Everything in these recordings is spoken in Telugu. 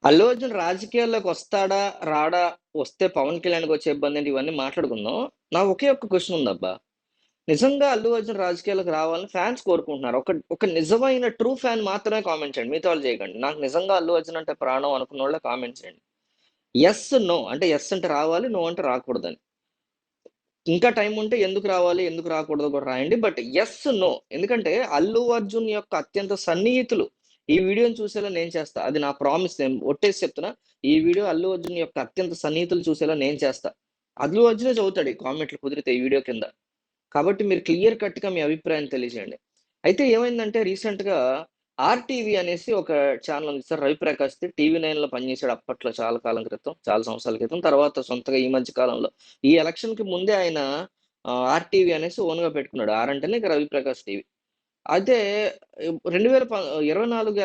అల్లు అర్జున్ రాజకీయాల్లోకి వస్తాడా? రాడా? వస్తే పవన్ కళ్యాణ్‌కి వచ్చే ఇబ్బందేంటి? ఇవన్నీ మాట్లాడుకుందాం. నా ఒకే ఒక్క క్వెషన్ ఉందబ్బా! నిజంగా అల్లు అర్జున్ రాజకీయాల్లోకి రావాలని ఫ్యాన్స్ కోరుకుంటున్నారు. ఒక నిజమైన ట్రూ ఫ్యాన్ మాత్రమే కామెంట్ చేయండి. మిగతా వాళ్ళు చేయకండి. నాకు నిజంగా అల్లు అర్జున్ అంటే ప్రాణం అనుకున్నోళ్ళే కామెంట్ చేయండి. యెస్, నో అంటే యెస్ అంటే రావాలి. నో అంటే రాకూడదని. ఇంకా టైం ఉంటే ఎందుకు రావాలి? ఎందుకు రాకూడదో కూడా రాయండి. బట్ యెస్, నో ఎందుకంటే అల్లు అర్జున్ యొక్క అత్యంత సన్నిహితులు ఈ వీడియోని చూసేలా నేను చేస్తా. అది నా ప్రామిస్. నేను ఒట్టేసి చెప్తున్నా. ఈ వీడియో అల్లు అర్జున్ యొక్క అత్యంత సన్నిహితులు చూసేలా నేను చేస్తా. అల్లు అర్జునే చదువుతాడు ఈ కామెంట్లు కుదిరితే ఈ వీడియో కింద. కాబట్టి మీరు క్లియర్ కట్‌గా మీ అభిప్రాయాన్ని తెలియజేయండి. అయితే ఏమైందంటే రీసెంట్‌గా ఆర్‌టీవీ అనేసి ఒక ఛానెల్ ఉంది సార్. రవిప్రకాష్‌ది టీవీ9లో పనిచేసాడు అప్పట్లో చాలా కాలం క్రితం. చాలా సంవత్సరాల క్రితం. తర్వాత సొంతగా ఈ మధ్య కాలంలో ఈ ఎలక్షన్‌కి ముందే ఆయన ఆర్‌టీవీ అనేసి ఓన్‌గా పెట్టుకున్నాడు. ఆరంటేనే ఇక రవిప్రకాష్ టీవీ. అయితే 24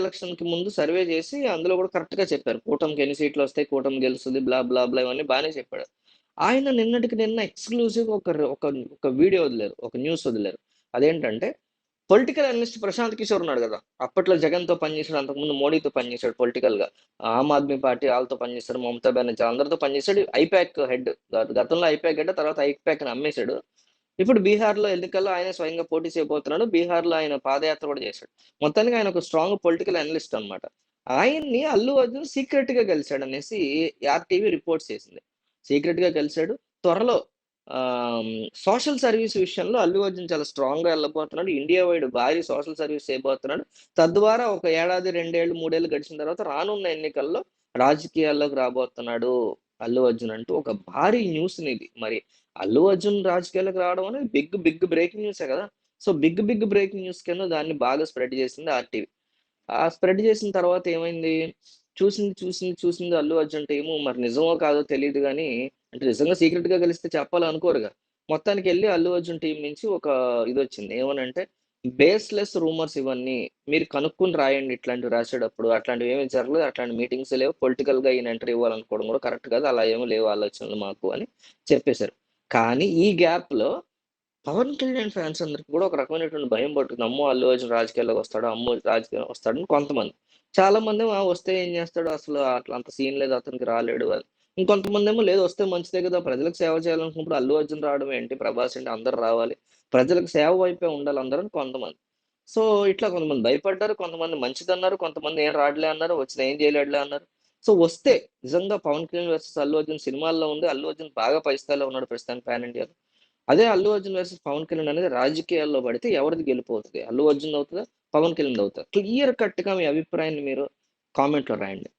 ఎలక్షన్‌కి ముందు సర్వే చేసి అందులో కూడా కరెక్ట్‌గా చెప్పారు. కూటమికి ఎన్ని సీట్లొస్తాయి, కూటమి గెలుస్తది బ్లా బ్లా బ్లా ఇవన్నీ బానే చెప్పాడు. ఆయన నిన్నటికి నిన్న ఎక్స్‌క్లూజివ్‌గా ఒక వీడియో వదిలారు. ఒక న్యూస్ వదిలారు. అదేంటంటే పొలిటికల్ అనలిస్ట్ ప్రశాంత్ కిషోర్ ఉన్నాడు గదా! అప్పట్లో జగన్‌తో పనిచేసాడు. అంతకుముందు మోడీతో పనిచేసాడు పొలిటికల్‌గా. ఆమ్ ఆద్మీ పార్టీ ఆళ్ళతో పనిచేసాడు. మమతా బెనర్జీ అందరితో పనిచేసాడు. ఐపాక్ హెడ్. గతంలో ఐపాక్ హెడ్ తర్వాత ఐపాక్‌ని అమ్మేసాడు. ఇప్పుడు బీహార్‌లో ఎన్నికల్లో ఆయనే స్వయంగా పోటీ చేయబోతున్నాడు. బీహార్‌లో ఆయన పాదయాత్ర కూడా చేశాడు. మొత్తానికి ఆయన ఒక స్ట్రాంగ్ పొలిటికల్ అనలిస్ట్ అన్నమాట. ఆయన్ని అల్లు అర్జున్ సీక్రెట్‌గా కలిసాడనేసి ఆర్‌టీవీ రిపోర్ట్స్ చేసింది. సీక్రెట్‌గా కలిసాడు. త్వరలో సోషల్ సర్వీస్ విషయంలో అల్లు అర్జున్ చాలా స్ట్రాంగ్‌గా ఎళ్ళబోతున్నాడు. ఇండియా వైడ్ భారీ సోషల్ సర్వీస్ చేయబోతున్నాడు. తద్వారా ఒక ఏడాది, 2 ఏళ్ళు, 3 ఏళ్ళు గడిచిన తర్వాత రానున్న ఎన్నికల్లో రాజకీయాల్లోకి రాబోతున్నాడు అల్లు అర్జున్ అంటూ ఒక భారీ న్యూస్‌ని ఇది. మరి అల్లు అర్జున్ రాజకీయాల్లోకి రావడం అనేది బిగ్ బ్రేకింగ్ న్యూసే గదా! సో, బిగ్ బ్రేకింగ్ న్యూస్ కింద దాన్ని బాగా స్ప్రెడ్ చేసింది ఆర్‌టీవీ. ఆ స్ప్రెడ్ చేసిన తర్వాత ఏమైంది? చూసింది అల్లు అర్జున్ టీము మరి నిజమో కాదో తెలీదు గానీ, అంటే నిజంగా సీక్రెట్‌గా కలిస్తే చెప్పాలనుకోరుగా. మొత్తానికెళ్ళి అల్లు అర్జున్ టీమ్ నుంచి ఒక ఇదొచ్చింది. ఏమనంటే, బేస్‌లెస్ రూమర్స్ ఇవన్నీ. మీరు కనుక్కొని రాయండి ఇట్లాంటివి రాసేటప్పుడు. అట్లాంటివేమి జరగలేదు. అట్లాంటి మీటింగ్స్ లేవు. పొలిటికల్‌గా ఈయన ఎంట్రీ ఇవ్వాలనుకోవడం కూడా కరెక్ట్ కాదు. అలా ఏమి లేవు ఆలోచనలు మాకు అని చెప్పేశారు. కానీ ఈ గ్యాప్‌లో పవన్ కళ్యాణ్ ఫ్యాన్స్ అందరికి కూడా ఒక రకమైనటువంటి భయం పట్టుకుంది. అమ్మో! అల్లు అర్జున్ రాజకీయాల్లోకి వస్తాడా? అమ్మో! రాజకీయాల్లోకి వస్తాడని కొంతమంది. చాలామందేమో వస్తే ఏం చేస్తాడు? అసలు అట్లా అంత సీన్ లేదు అతనికి రాలేడు అని. ఇంకొంతమందేమో లేదు వస్తే మంచిదే కదా! ప్రజలకు సేవ చేయాలనుకున్నప్పుడు అల్లు అర్జున్ రావడం ఏంటి? ప్రభాస్ ఏంటి? అందరూ రావాలి. ప్రజలకు సేవ వైపే ఉండాలి అందరూ అని కొంతమంది. సో, ఇట్లా కొంతమంది భయపడ్డారు. కొంతమంది మంచిదన్నారు. కొంతమంది ఏం రాడులే అన్నారు. వచ్చినా ఏం చేయలేడులే అన్నారు. సో, వస్తే నిజంగా పవన్ కళ్యాణ్ వర్సెస్ అల్లు అర్జున్ సినిమాల్లో ఉంది. అల్లు అర్జున్ బాగా పై స్థాయిలో ఉన్నాడు ప్రస్తుతానికి పాన్ ఇండియాలో. అదే 'అల్లు అర్జున్ వర్సెస్ పవన్ కళ్యాణ్' అనేది రాజకీయాల్లో పడితే ఎవరిది గెలుపవుతది? 'అల్లు అర్జున్‌ది అవుతదా? పవన్ కళ్యాణ్‌ది అవుతదా?' క్లియర్ కట్‌గా మీ అభిప్రాయాన్ని మీరు కామెంట్‌లో రాయండి.